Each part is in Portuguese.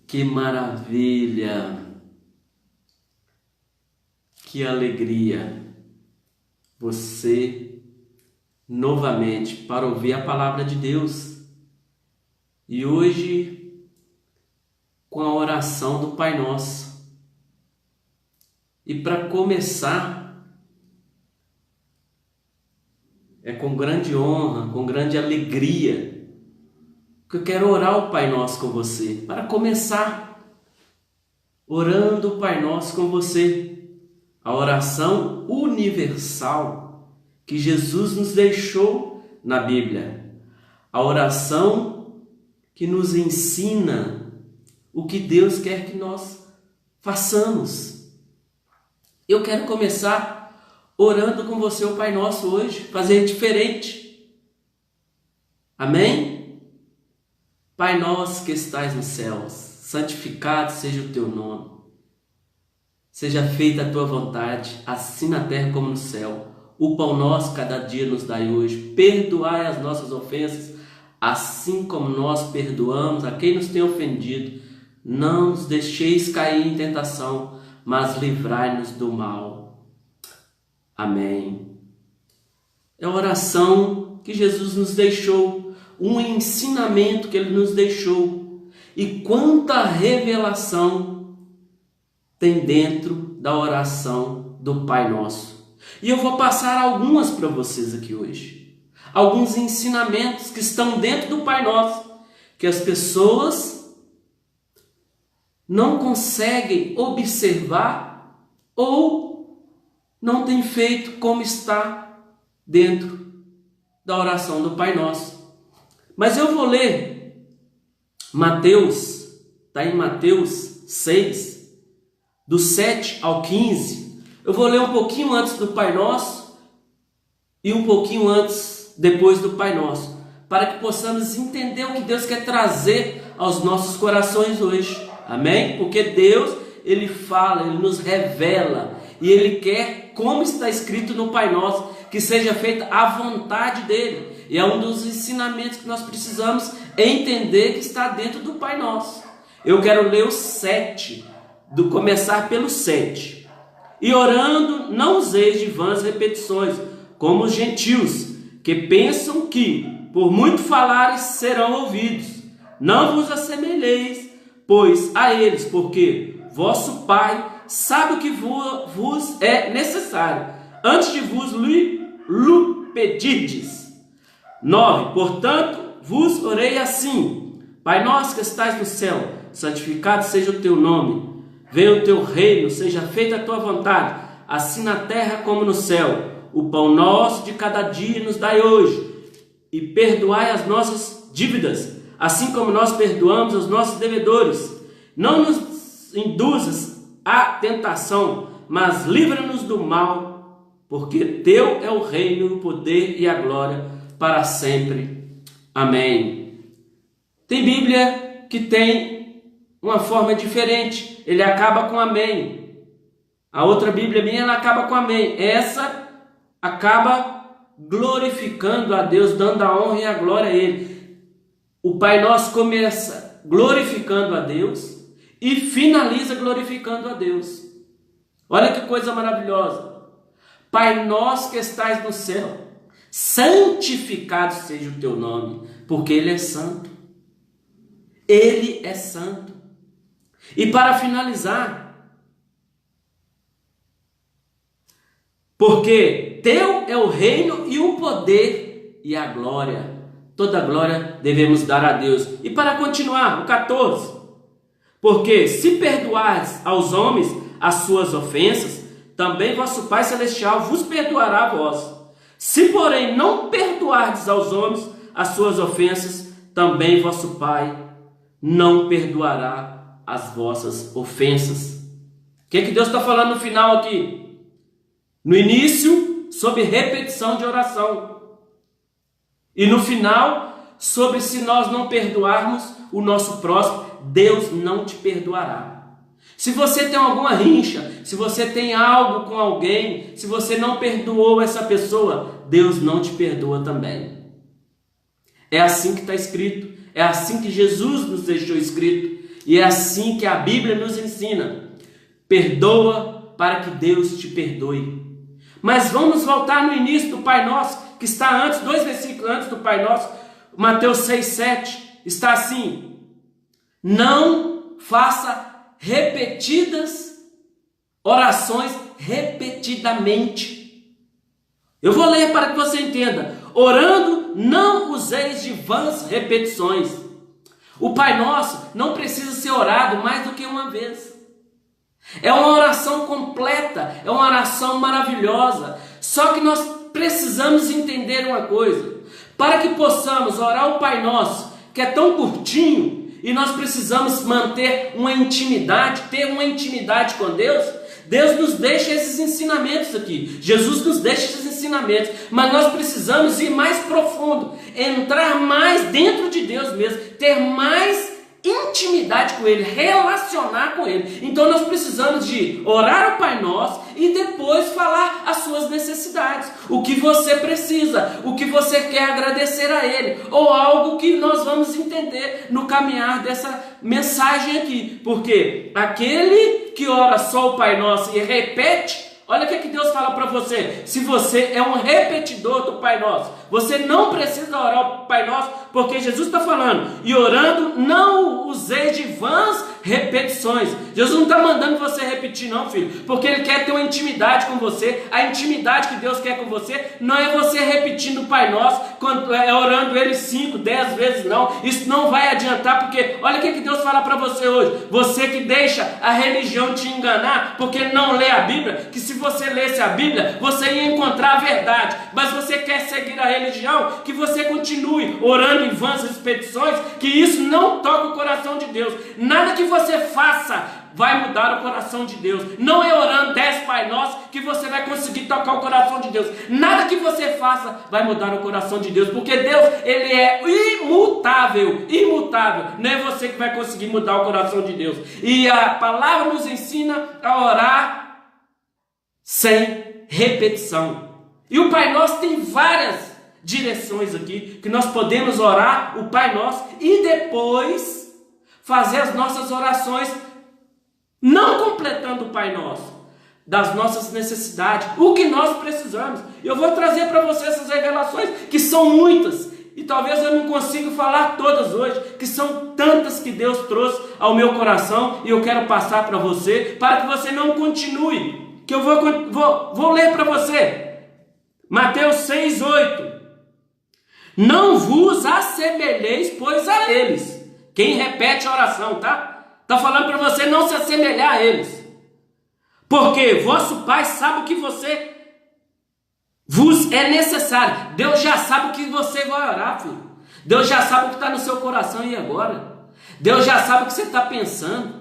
Que maravilha! Que alegria! Você novamente para ouvir a palavra de Deus. E hoje com a oração do Pai Nosso. E para começar, é com grande honra, com grande alegria que eu quero orar o Pai Nosso com você. Para começar, orando o Pai Nosso com você. A oração universal que Jesus nos deixou na Bíblia. A oração que nos ensina o que Deus quer que nós façamos. Eu quero começar orando com você o Pai Nosso hoje, fazer diferente. Amém? Pai nosso que estais nos céus, santificado seja o teu nome. Seja feita a tua vontade, assim na terra como no céu. O pão nosso cada dia nos dai hoje. Perdoai as nossas ofensas, assim como nós perdoamos a quem nos tem ofendido. Não nos deixeis cair em tentação, mas livrai-nos do mal. Amém. É a oração que Jesus nos deixou, um ensinamento que Ele nos deixou. E quanta revelação tem dentro da oração do Pai Nosso. E eu vou passar algumas para vocês aqui hoje. Alguns ensinamentos que estão dentro do Pai Nosso, que as pessoas não conseguem observar ou não têm feito como está dentro da oração do Pai Nosso. Mas eu vou ler Mateus, está em Mateus 6, do 7 ao 15. Eu vou ler um pouquinho antes do Pai Nosso e um pouquinho antes, depois do Pai Nosso, para que possamos entender o que Deus quer trazer aos nossos corações hoje. Amém? Porque Deus, Ele fala, Ele nos revela e Ele quer, como está escrito no Pai Nosso, que seja feita a vontade dEle. E é um dos ensinamentos que nós precisamos entender que está dentro do Pai Nosso. Eu quero ler o 7, começar pelo 7. E orando, não useis de vãs repetições, como os gentios, que pensam que, por muito falares, serão ouvidos. Não vos assemelheis, pois, a eles, porque vosso Pai sabe o que vos é necessário, antes de vos lhe pedirdes. 9. Portanto, vos orei assim: Pai nosso que estais no céu, santificado seja o teu nome. Venha o teu reino, seja feita a tua vontade, assim na terra como no céu. O pão nosso de cada dia nos dai hoje. E perdoai as nossas dívidas, assim como nós perdoamos aos nossos devedores. Não nos induzas à tentação, mas livra-nos do mal, porque teu é o reino, o poder e a glória para sempre. Amém. Tem Bíblia que tem uma forma diferente. Ele acaba com amém. A outra Bíblia minha, ela acaba com amém. Essa acaba glorificando a Deus, dando a honra e a glória a Ele. O Pai Nosso começa glorificando a Deus e finaliza glorificando a Deus. Olha que coisa maravilhosa. Pai Nosso que estais no céu, santificado seja o teu nome, porque Ele é santo. Ele é santo. E para finalizar, porque teu é o reino e o poder e a glória. Toda a glória devemos dar a Deus. E para continuar, o 14. Porque se perdoares aos homens as suas ofensas, também vosso Pai Celestial vos perdoará a vós. Se, porém, não perdoardes aos homens as suas ofensas, também vosso Pai não perdoará as vossas ofensas. O que Deus está falando no final aqui? No início, sobre repetição de oração. E no final, sobre se nós não perdoarmos o nosso próximo, Deus não te perdoará. Se você tem alguma rincha, se você tem algo com alguém, se você não perdoou essa pessoa, Deus não te perdoa também. É assim que está escrito, é assim que Jesus nos deixou escrito. E é assim que a Bíblia nos ensina. Perdoa para que Deus te perdoe. Mas vamos voltar no início do Pai Nosso, que está antes, 2 versículos antes do Pai Nosso, Mateus 6,7, está assim: não faça repetidas orações repetidamente. Eu vou ler para que você entenda. Orando, não useis de vãs repetições. O Pai Nosso não precisa ser orado mais do que uma vez. É uma oração completa, é uma oração maravilhosa. Só que nós precisamos entender uma coisa. Para que possamos orar o Pai Nosso, que é tão curtinho, e nós precisamos manter uma intimidade, ter uma intimidade com Deus, Deus nos deixa esses ensinamentos aqui. Jesus nos deixa esses ensinamentos. Mas nós precisamos ir mais profundo, entrar mais dentro de Deus mesmo, ter mais intimidade com Ele, relacionar com Ele. Então nós precisamos de orar o Pai Nosso e depois falar as suas necessidades, o que você precisa, o que você quer agradecer a Ele, ou algo que nós vamos entender no caminhar dessa mensagem aqui. Porque aquele que ora só o Pai Nosso e repete, olha o que Deus fala para você. Se você é um repetidor do Pai Nosso, você não precisa orar o Pai Nosso, porque Jesus está falando, e orando não usei de vãs repetições. Jesus não está mandando você repetir não, filho, porque Ele quer ter uma intimidade com você. A intimidade que Deus quer com você não é você repetindo o Pai Nosso, orando Ele 5, 10 vezes não. Isso não vai adiantar, porque olha o que Deus fala para você hoje. Você que deixa a religião te enganar, porque não lê a Bíblia, que se você lesse a Bíblia, você ia encontrar a verdade, mas você quer seguir a religião, que você continue orando em vãs repetições, que isso não toca o coração de Deus. Nada que você faça vai mudar o coração de Deus. Não é orando 10 Pai Nosso que você vai conseguir tocar o coração de Deus. Nada que você faça vai mudar o coração de Deus, porque Deus, Ele é imutável, imutável. Não é você que vai conseguir mudar o coração de Deus. E a palavra nos ensina a orar sem repetição. E o Pai Nosso tem várias direções aqui, que nós podemos orar o Pai Nosso e depois fazer as nossas orações, não completando o Pai Nosso, das nossas necessidades, o que nós precisamos. Eu vou trazer para você essas revelações, que são muitas, e talvez eu não consiga falar todas hoje, que são tantas que Deus trouxe ao meu coração, e eu quero passar para você, para que você não continue, que eu vou ler para você, Mateus 6,8, não vos assemelheis, pois, a eles. Quem repete a oração, tá? Está falando para você não se assemelhar a eles. Porque vosso Pai sabe o que vos é necessário. Deus já sabe o que você vai orar, filho. Deus já sabe o que está no seu coração e agora. Deus já sabe o que você está pensando.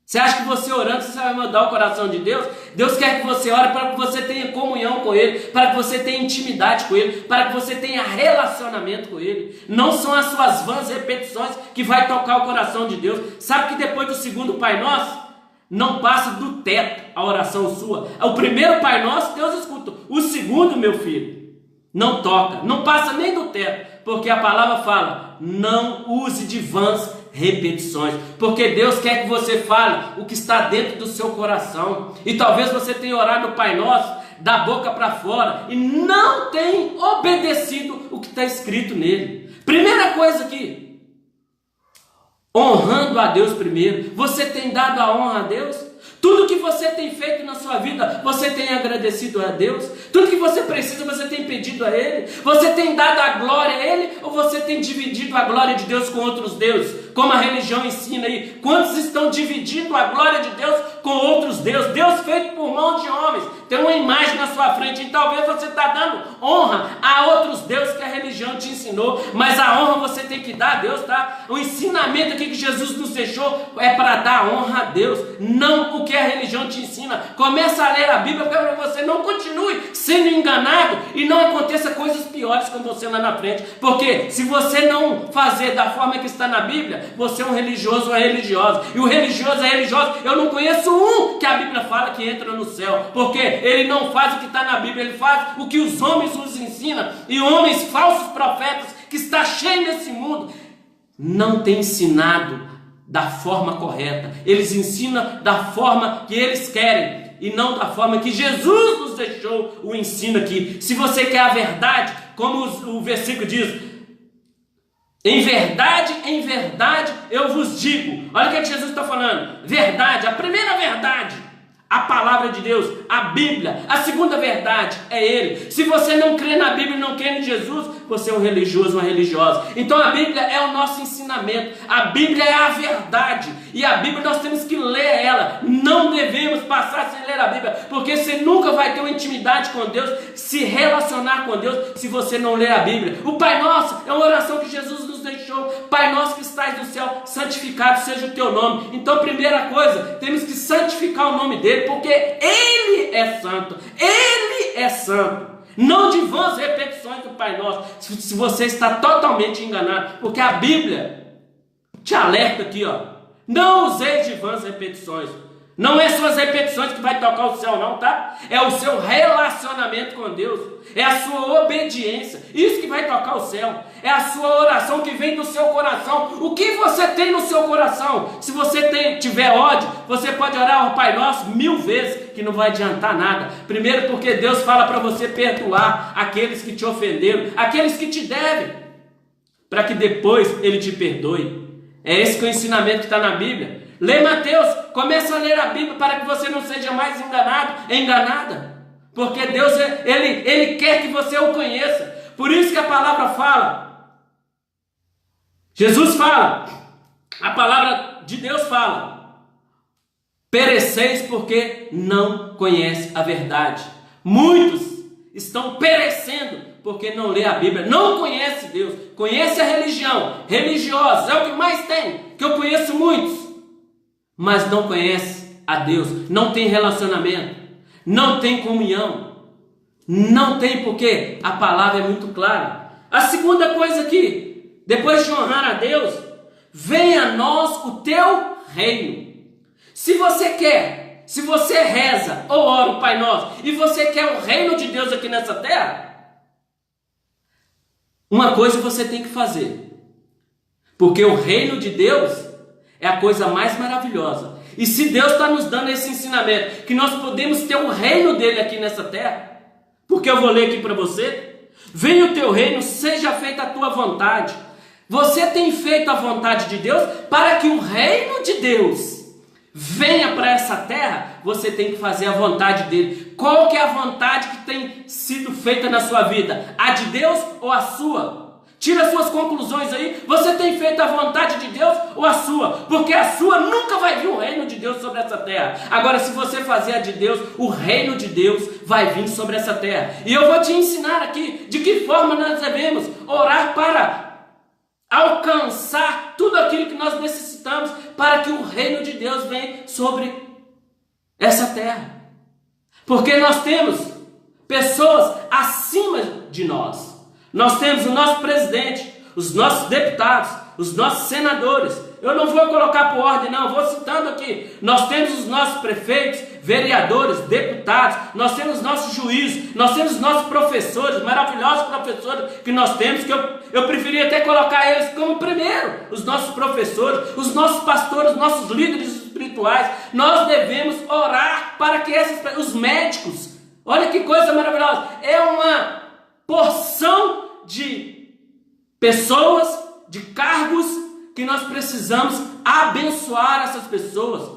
Você acha que você orando, você vai mudar o coração de Deus? Deus quer que você ore para que você tenha comunhão com Ele, para que você tenha intimidade com Ele, para que você tenha relacionamento com Ele. Não são as suas vãs repetições que vai tocar o coração de Deus. Sabe que depois do segundo Pai Nosso, não passa do teto a oração sua. O primeiro Pai Nosso, Deus escuta. O segundo, meu filho, não toca, não passa nem do teto, porque a palavra fala, não use de vãs repetições, porque Deus quer que você fale o que está dentro do seu coração. E talvez você tenha orado o Pai Nosso da boca para fora e não tenha obedecido o que está escrito nele. Primeira coisa aqui, honrando a Deus primeiro. Você tem dado a honra a Deus? Tudo que você tem feito na sua vida, você tem agradecido a Deus? Tudo que você precisa, você tem pedido a Ele? Você tem dado a glória a Ele? Ou você tem dividido a glória de Deus com outros deuses? Como a religião ensina aí. Quantos estão dividindo a glória de Deus com outros deuses? Deus feito por mãos de homens. Tem uma imagem na sua frente e talvez você está dando honra a outros deuses que a religião te ensinou. Mas a honra você tem que dar a Deus, tá? O ensinamento aqui que Jesus nos deixou é para dar honra a Deus, não o que a religião te ensina. Começa a ler a Bíblia para que você não continue sendo enganado e não aconteça coisas piores com você lá na frente. Porque se você não fazer da forma que está na Bíblia, você é um religioso ou é religiosa. E o religioso é religioso. Eu não conheço um que a Bíblia fala que entra no céu, porque ele não faz o que está na Bíblia, ele faz o que os homens nos ensinam. E homens falsos profetas que está cheio nesse mundo não tem ensinado da forma correta, eles ensinam da forma que eles querem e não da forma que Jesus nos deixou o ensino aqui. Se você quer a verdade, como o versículo diz, em verdade eu vos digo. Olha o que Jesus está falando. Verdade, a primeira verdade, a palavra de Deus, a Bíblia. A segunda verdade é Ele. Se você não crê na Bíblia e não crê em Jesus, você é um religioso, uma religiosa. Então a Bíblia é o nosso ensinamento. A Bíblia é a verdade. E a Bíblia nós temos que ler ela. Não devemos passar sem ler a Bíblia, porque você nunca vai ter uma intimidade com Deus, se relacionar com Deus, se você não ler a Bíblia. O Pai Nosso é uma oração que Jesus nos deixou. Pai Nosso que estás no céu, santificado seja o teu nome. Então, primeira coisa, temos que santificar o nome dele, porque Ele é santo. Ele é santo. Não de vãs repetições do Pai Nosso, se você está totalmente enganado, porque a Bíblia te alerta aqui, ó. Não useis de vãs repetições. Não é suas repetições que vai tocar o céu não, tá? É o seu relacionamento com Deus. É a sua obediência. Isso que vai tocar o céu. É a sua oração que vem do seu coração. O que você tem no seu coração? Se você tiver ódio, você pode orar ao Pai Nosso 1000 vezes, que não vai adiantar nada. Primeiro porque Deus fala para você perdoar aqueles que te ofenderam, aqueles que te devem, para que depois Ele te perdoe. É esse que é o ensinamento que está na Bíblia. Lê Mateus, começa a ler a Bíblia para que você não seja mais enganado, enganada. Porque Deus, Ele quer que você o conheça. Por isso que a palavra fala, Jesus fala, a palavra de Deus fala, pereceis porque não conhece a verdade. Muitos estão perecendo porque não lê a Bíblia, não conhece Deus, conhece a religião, religiosos, é o que mais tem, que eu conheço muitos, mas não conhece a Deus, não tem relacionamento, não tem comunhão, não tem, porque a palavra é muito clara. A segunda coisa aqui, depois de honrar a Deus, venha a nós o teu reino. Se você quer, se você reza ou ora o Pai Nosso e você quer o reino de Deus aqui nessa terra, uma coisa você tem que fazer, porque o reino de Deus é a coisa mais maravilhosa. E se Deus está nos dando esse ensinamento, que nós podemos ter o reino dele aqui nessa terra, porque eu vou ler aqui para você, venha o teu reino, seja feita a tua vontade. Você tem feito a vontade de Deus para que o reino de Deus venha para essa terra, você tem que fazer a vontade dele. Qual que é a vontade que tem sido feita na sua vida? A de Deus ou a sua? Tira suas conclusões aí. Você tem feito a vontade de Deus ou a sua? Porque a sua nunca vai vir o reino de Deus sobre essa terra. Agora, se você fazer a de Deus, o reino de Deus vai vir sobre essa terra. E eu vou te ensinar aqui de que forma nós devemos orar para alcançar tudo aquilo que nós necessitamos para que o reino de Deus venha sobre essa terra. Porque nós temos pessoas acima de nós. Nós temos o nosso presidente, os nossos deputados, os nossos senadores. Eu não vou colocar por ordem, não, vou citando aqui. Nós temos os nossos prefeitos, vereadores, deputados, nós temos nossos juízes, nós temos nossos professores, maravilhosos professores que nós temos, que eu preferia até colocar eles como primeiro, os nossos professores, os nossos pastores, os nossos líderes espirituais. Nós devemos orar para que os médicos, olha que coisa maravilhosa, é uma porção de pessoas, de cargos, que nós precisamos abençoar essas pessoas.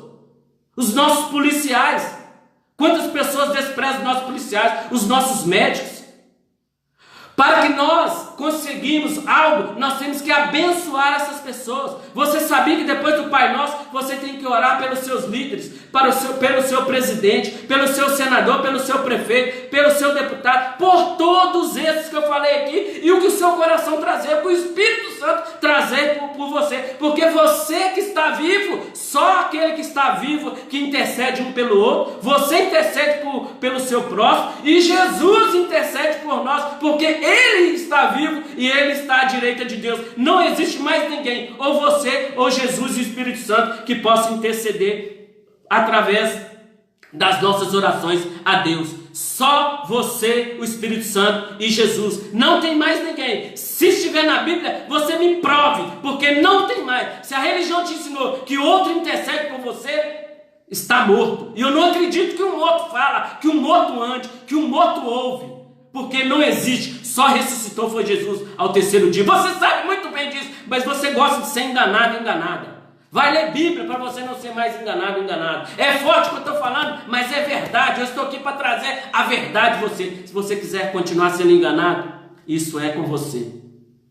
Os nossos policiais, quantas pessoas desprezam os nossos policiais, os nossos médicos? Para que nós conseguimos algo, nós temos que abençoar essas pessoas. Você sabia que depois do Pai Nosso, você tem que orar pelos seus líderes, pelo seu presidente, pelo seu senador, pelo seu prefeito, pelo seu deputado, por todos esses que eu falei aqui, e o que o seu coração trazer, o que o Espírito Santo trazer por você, porque você que está vivo, só aquele que está vivo que intercede um pelo outro, você intercede pelo seu próximo, e Jesus intercede por nós, porque Ele está vivo e Ele está à direita de Deus. Não existe mais ninguém, ou você, ou Jesus e o Espírito Santo, que possa interceder através das nossas orações a Deus. Só você, o Espírito Santo e Jesus. Não tem mais ninguém. Se estiver na Bíblia, você me prove, porque não tem mais. Se a religião te ensinou que outro intercede por você, está morto. E eu não acredito que um morto fala, que um morto ande, que um morto ouve. Porque não existe, só ressuscitou foi Jesus ao terceiro dia. Você sabe muito bem disso, mas você gosta de ser enganado, enganada. Vai ler Bíblia para você não ser mais enganado, enganado. É forte o que eu estou falando, mas é verdade. Eu estou aqui para trazer a verdade de você. Se você quiser continuar sendo enganado, isso é com você,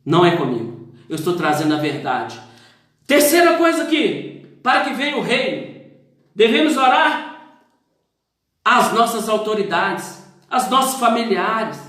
não é comigo. Eu estou trazendo a verdade. Terceira coisa aqui, para que venha o reino, devemos orar às nossas autoridades, aos nossos familiares,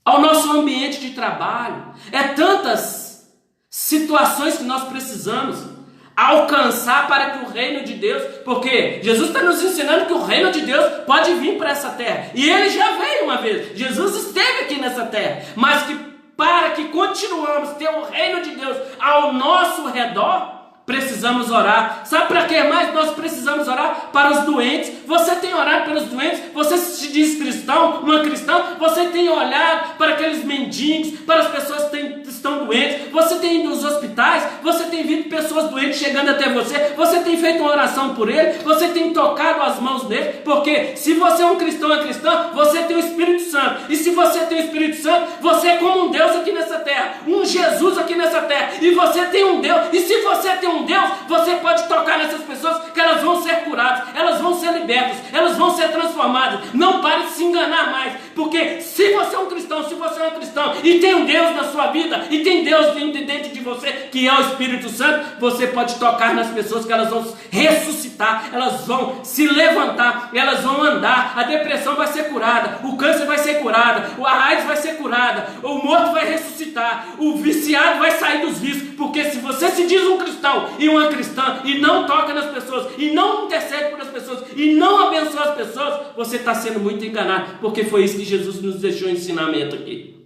ao nosso ambiente de trabalho. É tantas situações que nós precisamos alcançar para que o reino de Deus, porque Jesus está nos ensinando que o reino de Deus pode vir para essa terra, e ele já veio uma vez, Jesus esteve aqui nessa terra, mas que para que continuamos ter o reino de Deus ao nosso redor, precisamos orar. Sabe para que mais nós precisamos orar? Para os doentes. Você tem orado pelos doentes? Você se diz cristão, uma cristã? Você tem olhado para aqueles mendigos, para as pessoas que estão doentes? Você tem ido aos hospitais? Você tem visto pessoas doentes chegando até você? Você tem feito uma oração por ele? Você tem tocado as mãos dele? Porque se você é um cristão ou uma cristã, você tem o Espírito Santo. E se você tem o Espírito Santo, você é como um Deus aqui nessa terra, um Jesus aqui nessa terra. E você tem um Deus. E se você tem um Deus, você pode tocar nessas pessoas que elas vão ser curadas, elas vão ser libertas, elas vão ser transformadas. Não pare de se enganar mais, porque se você é um cristão, se você é um cristão e tem um Deus na sua vida, e tem Deus dentro de você, que é o Espírito Santo, você pode tocar nas pessoas que elas vão ressuscitar, elas vão se levantar, elas vão andar, a depressão vai ser curada, o câncer vai ser curado, a AIDS vai ser curada, o morto vai ressuscitar, o viciado vai sair dos vícios, porque se você se diz um cristão e uma cristã e não toca nas pessoas, e não intercede por as pessoas, e não abençoa as pessoas, você está sendo muito enganado, porque foi isso que Jesus nos deixou ensinamento aqui.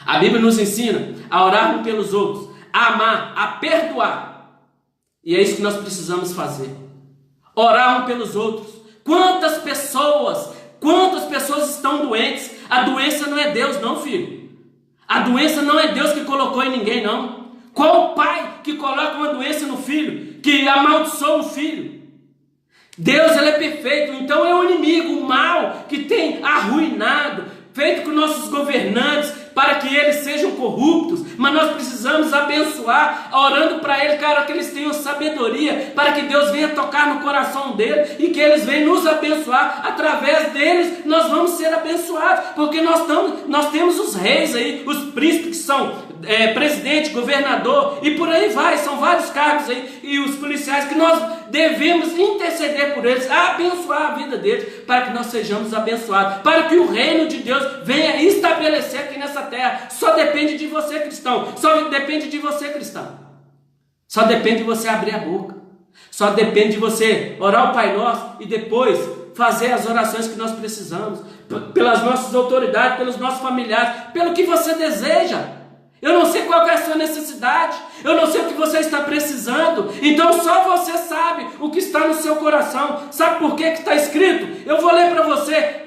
A Bíblia nos ensina a orar uns pelos outros, a amar, a perdoar, e é isso que nós precisamos fazer, orar uns pelos outros. Quantas pessoas estão doentes? A doença não é Deus não, filho. A doença não é Deus que colocou em ninguém não. Qual pai que coloca uma doença no filho, que amaldiçoa o filho? Deus, ele é perfeito, então é o inimigo, o mal que tem arruinado, feito com nossos governantes, para que eles sejam corruptos, mas nós precisamos abençoar, orando para eles, cara, que eles tenham sabedoria, para que Deus venha tocar no coração deles, e que eles venham nos abençoar, através deles nós vamos ser abençoados, porque nós temos os reis aí, os príncipes que são presidente, governador, e por aí vai, são vários cargos aí, e os policiais que nós devemos interceder por eles, abençoar a vida deles, para que nós sejamos abençoados, para que o reino de Deus venha estabelecer aqui nessa terra. Só depende de você, cristão, só depende de você, cristão, só depende de você abrir a boca, só depende de você orar o Pai Nosso e depois fazer as orações que nós precisamos, pelas nossas autoridades, pelos nossos familiares, pelo que você deseja. Eu não sei qual é a sua necessidade, eu não sei o que você está precisando, então só você sabe o que está no seu coração. Sabe por que está escrito? Eu vou ler para você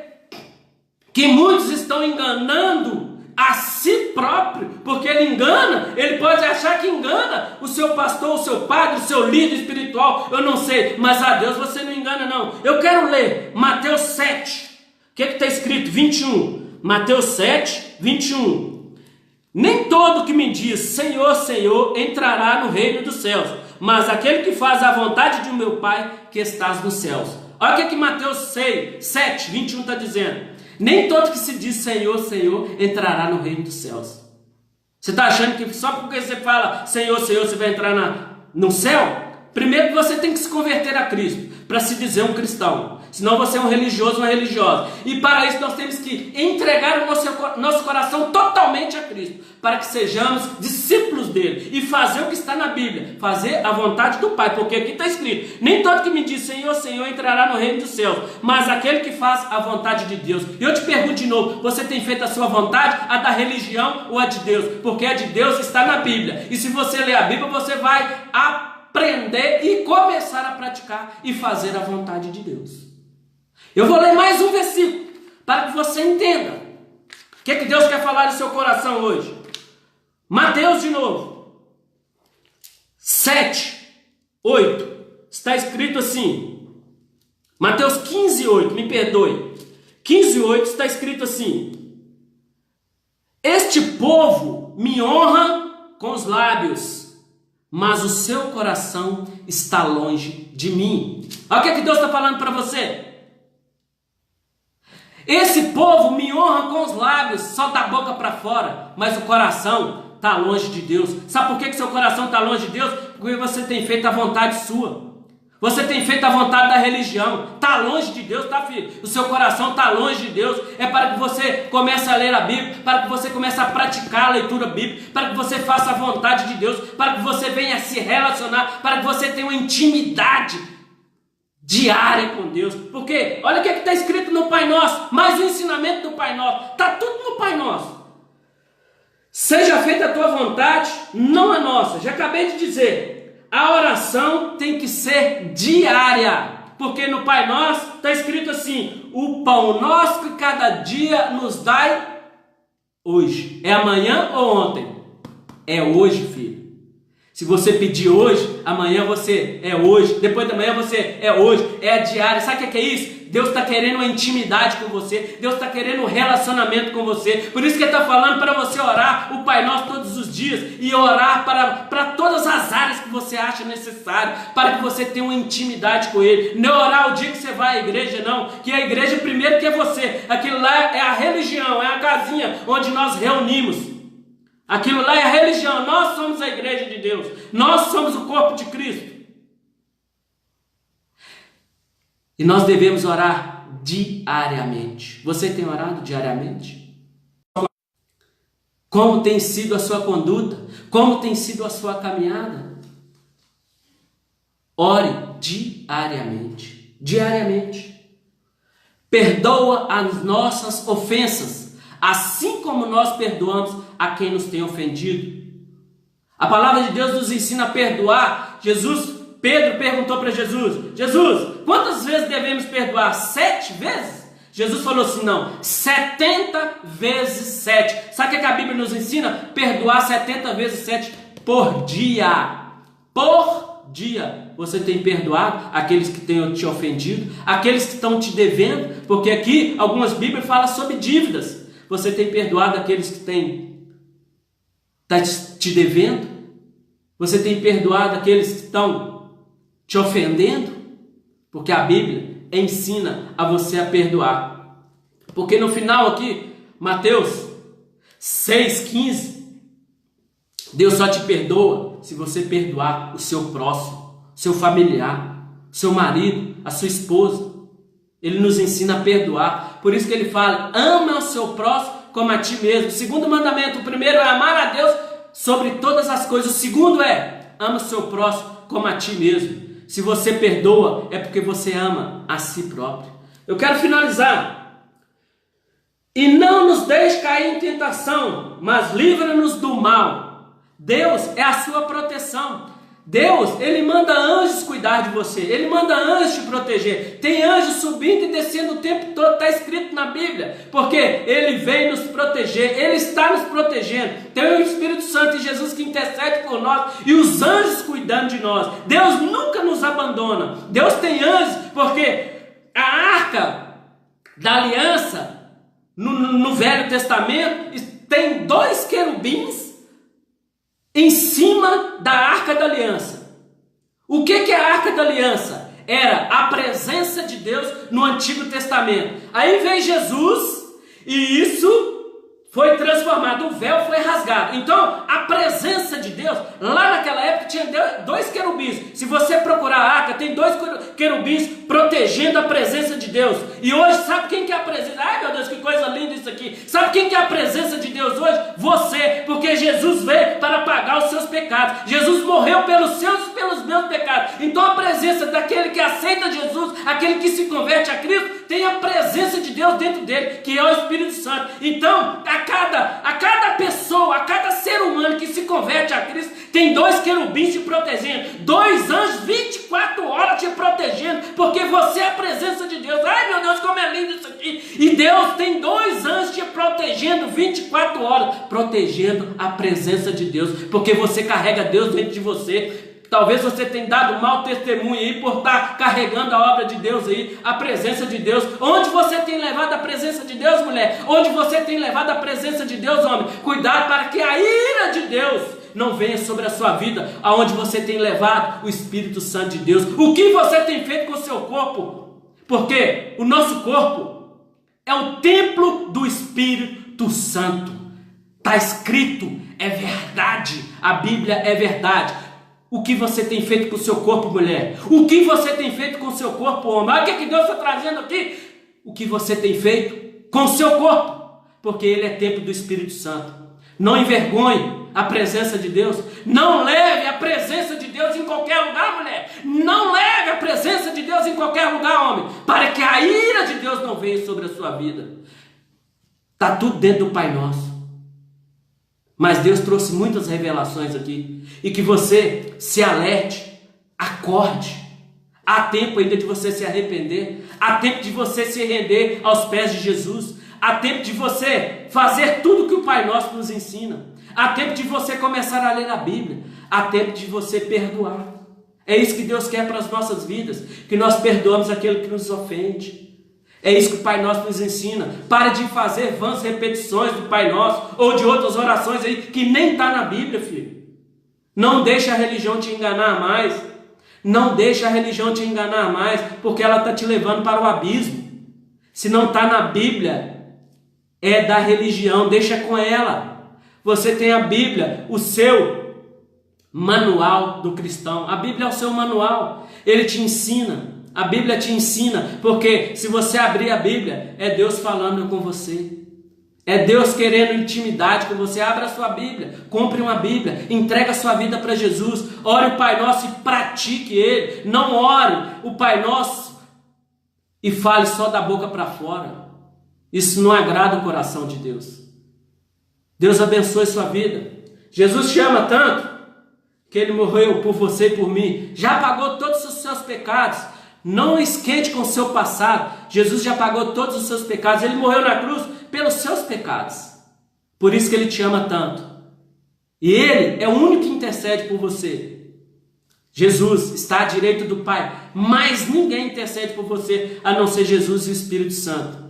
que muitos estão enganando a si próprio, porque ele pode achar que engana o seu pastor, o seu padre, o seu líder espiritual, eu não sei, mas a Deus você não engana não. Eu quero ler Mateus 7, o que está escrito? 21, Mateus 7, 21. Nem todo que me diz Senhor, Senhor entrará no reino dos céus, mas aquele que faz a vontade de meu Pai que estás nos céus. Olha o que Mateus 7, 21 está dizendo. Nem todo que se diz Senhor, Senhor entrará no reino dos céus. Você está achando que só porque você fala Senhor, Senhor você vai entrar no céu? Primeiro você tem que se converter a Cristo para se dizer um cristão. Senão você é um religioso, uma religiosa. E para isso nós temos que entregar o nosso coração totalmente a Cristo, para que sejamos discípulos dele e fazer o que está na Bíblia, fazer a vontade do Pai, porque aqui está escrito, nem todo que me diz Senhor, Senhor entrará no reino dos céus, mas aquele que faz a vontade de Deus. E eu te pergunto de novo, você tem feito a sua vontade, a da religião ou a de Deus? Porque a de Deus está na Bíblia, e se você ler a Bíblia você vai aprender e começar a praticar e fazer a vontade de Deus. Eu vou ler mais um versículo para que você entenda. O que Deus quer falar no seu coração hoje? Mateus de novo, 7, 8, está escrito assim, Mateus 15, 8, me perdoe, 15, 8 está escrito assim: este povo me honra com os lábios, mas o seu coração está longe de mim. Olha o que Deus está falando para você. Esse povo me honra com os lábios, só da boca para fora, mas o coração está longe de Deus. Sabe por que seu coração está longe de Deus? Porque você tem feito a vontade sua. Você tem feito a vontade da religião. Está longe de Deus, tá, filho? O seu coração está longe de Deus. É para que você comece a ler a Bíblia, para que você comece a praticar a leitura bíblica, para que você faça a vontade de Deus, para que você venha se relacionar, para que você tenha uma intimidade diária com Deus. Porque olha o que está escrito no Pai Nosso, mais o ensinamento do Pai Nosso, está tudo no Pai Nosso. Seja feita a tua vontade, não a nossa. Já acabei de dizer, a oração tem que ser diária, porque no Pai Nosso está escrito assim: o pão nosso que cada dia nos dai hoje. É amanhã ou ontem? É hoje, filho. Se você pedir hoje, amanhã você é hoje, depois da manhã você é hoje, é a diária. Sabe o que é isso? Deus está querendo uma intimidade com você, Deus está querendo um relacionamento com você. Por isso que Ele está falando para você orar o Pai Nosso todos os dias e orar para todas as áreas que você acha necessário, para que você tenha uma intimidade com Ele. Não é orar o dia que você vai à igreja, não, que a igreja primeiro que é você. Aquilo lá é a religião, é a casinha onde nós reunimos. Aquilo lá é a religião. Nós somos a igreja de Deus, nós somos o corpo de Cristo. E nós devemos orar diariamente. Você tem orado diariamente? Como tem sido a sua conduta? Como tem sido a sua caminhada? Ore diariamente. Diariamente. Perdoa as nossas ofensas, assim como nós perdoamos a quem nos tem ofendido. A palavra de Deus nos ensina a perdoar. Pedro perguntou para Jesus: Jesus, quantas vezes devemos perdoar? 7 vezes? Jesus falou assim: não, 70 vezes 7. Sabe o que a Bíblia nos ensina? Perdoar 70 vezes 7 por dia. Por dia. Você tem perdoado aqueles que têm te ofendido, aqueles que estão te devendo, porque aqui algumas Bíblias falam sobre dívidas. Você tem perdoado aqueles que estão te devendo? Você tem perdoado aqueles que estão te ofendendo? Porque a Bíblia ensina a você a perdoar. Porque no final aqui, Mateus 6,15, Deus só te perdoa se você perdoar o seu próximo, seu familiar, seu marido, a sua esposa. Ele nos ensina a perdoar. Por isso que ele fala: ama o seu próximo como a ti mesmo. O segundo mandamento, o primeiro é amar a Deus sobre todas as coisas. O segundo é: ama o seu próximo como a ti mesmo. Se você perdoa, é porque você ama a si próprio. Eu quero finalizar. E não nos deixe cair em tentação, mas livra-nos do mal. Deus é a sua proteção. Deus, Ele manda anjos cuidar de você. Ele manda anjos te proteger. Tem anjos subindo e descendo o tempo todo. Está escrito na Bíblia. Porque Ele vem nos proteger. Ele está nos protegendo. Tem o Espírito Santo e Jesus que intercede por nós. E os anjos cuidando de nós. Deus nunca nos abandona. Deus tem anjos, porque a arca da aliança no Velho Testamento tem 2 querubins em cima da Arca da Aliança. O que é a Arca da Aliança? Era a presença de Deus no Antigo Testamento. Aí veio Jesus e isso foi transformado, o véu foi rasgado. Então, a presença de Deus, lá naquela época tinha 2 querubins. Se você procurar a arca, tem 2 querubins protegendo a presença de Deus. E hoje, sabe quem que é a presença? Ai, meu Deus, que coisa linda isso aqui. Sabe quem que é a presença de Deus hoje? Você, porque Jesus veio para pagar os seus pecados. Jesus morreu pelos seus e pelos meus pecados. Então, a presença daquele que aceita Jesus, aquele que se converte a Cristo, tem a presença de Deus dentro dele, que é o Espírito Santo. Então, a cada pessoa, a cada ser humano que se converte a Cristo, tem 2 querubins te protegendo, 2 anjos 24 24 horas te protegendo, porque você é a presença de Deus. Ai, meu Deus, como é lindo isso aqui. E Deus tem 2 anjos te protegendo 24 horas, protegendo a presença de Deus, porque você carrega Deus dentro de você. Talvez você tenha dado mau testemunho aí por estar carregando a obra de Deus aí, a presença de Deus. Onde você tem levado a presença de Deus, mulher? Onde você tem levado a presença de Deus, homem? Cuidado para que a ira de Deus não venha sobre a sua vida, aonde você tem levado o Espírito Santo de Deus. O que você tem feito com o seu corpo? Porque o nosso corpo é o templo do Espírito Santo. Está escrito, é verdade, a Bíblia é verdade. O que você tem feito com o seu corpo, mulher? O que você tem feito com o seu corpo, homem? Olha o que Deus está trazendo aqui. O que você tem feito com o seu corpo? Porque ele é templo do Espírito Santo. Não envergonhe a presença de Deus. Não leve a presença de Deus em qualquer lugar, mulher. Não leve a presença de Deus em qualquer lugar, homem, para que a ira de Deus não venha sobre a sua vida. Está tudo dentro do Pai Nosso. Mas Deus trouxe muitas revelações aqui. E que você se alerte, acorde. Há tempo ainda de você se arrepender. Há tempo de você se render aos pés de Jesus. Há tempo de você fazer tudo que o Pai Nosso nos ensina. Há tempo de você começar a ler a Bíblia. Há tempo de você perdoar. É isso que Deus quer para as nossas vidas. Que nós perdoamos aquele que nos ofende. É isso que o Pai Nosso nos ensina. Para de fazer vãs repetições do Pai Nosso ou de outras orações aí que nem está na Bíblia, filho. Não deixe a religião te enganar mais. Não deixe a religião te enganar mais, porque ela está te levando para o abismo. Se não está na Bíblia, é da religião, deixa com ela. Você tem a Bíblia, o seu manual do cristão. A Bíblia é o seu manual. Ele te ensina. A Bíblia te ensina, porque se você abrir a Bíblia, é Deus falando com você. É Deus querendo intimidade com você. Abra a sua Bíblia, compre uma Bíblia, entrega a sua vida para Jesus. Ore o Pai Nosso e pratique ele. Não ore o Pai Nosso e fale só da boca para fora. Isso não agrada o coração de Deus. Deus abençoe sua vida. Jesus te ama tanto que ele morreu por você e por mim. Já pagou todos os seus pecados. Não esquente com o seu passado. Jesus já pagou todos os seus pecados. Ele morreu na cruz pelos seus pecados. Por isso que ele te ama tanto. E ele é o único que intercede por você. Jesus está à direita do Pai. Mas ninguém intercede por você a não ser Jesus e o Espírito Santo,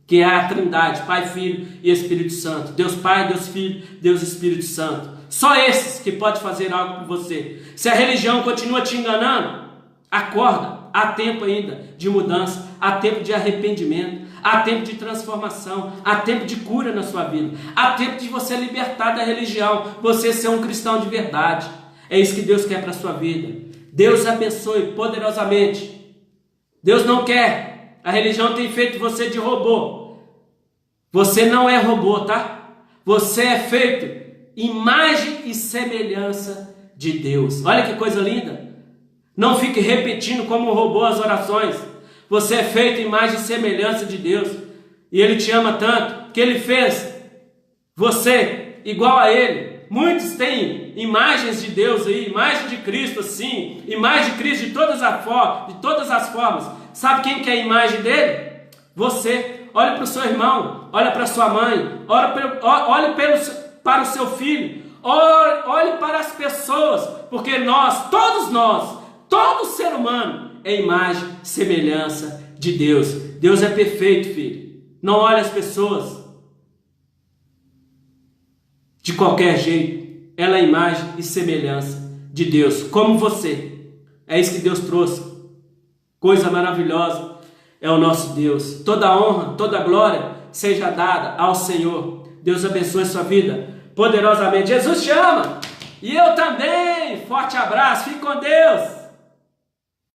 que é a Trindade, Pai, Filho e Espírito Santo. Deus Pai, Deus Filho, Deus Espírito Santo. Só esses que podem fazer algo por você. Se a religião continua te enganando, acorda. Há tempo ainda de mudança, há tempo de arrependimento, há tempo de transformação, há tempo de cura na sua vida, há tempo de você libertar da religião, você ser um cristão de verdade. É isso que Deus quer para a sua vida. Deus abençoe poderosamente. Deus não quer. A religião tem feito você de robô. Você não é robô, tá? Você é feito imagem e semelhança de Deus. Olha que coisa linda. Não fique repetindo como um robô as orações. Você é feito imagem e semelhança de Deus. E Ele te ama tanto que Ele fez você igual a Ele. Muitos têm imagens de Deus aí, imagem de Cristo assim, imagem de Cristo de todas as formas. Sabe quem que é a imagem dele? Você. Olhe para o seu irmão, olhe para a sua mãe, olhe para o seu filho, olhe para as pessoas, porque todo ser humano é imagem, semelhança de Deus. Deus é perfeito, filho. Não olhe as pessoas de qualquer jeito. Ela é imagem e semelhança de Deus, como você. É isso que Deus trouxe. Coisa maravilhosa é o nosso Deus. Toda honra, toda glória seja dada ao Senhor. Deus abençoe sua vida poderosamente. Jesus te ama. E eu também. Forte abraço. Fique com Deus.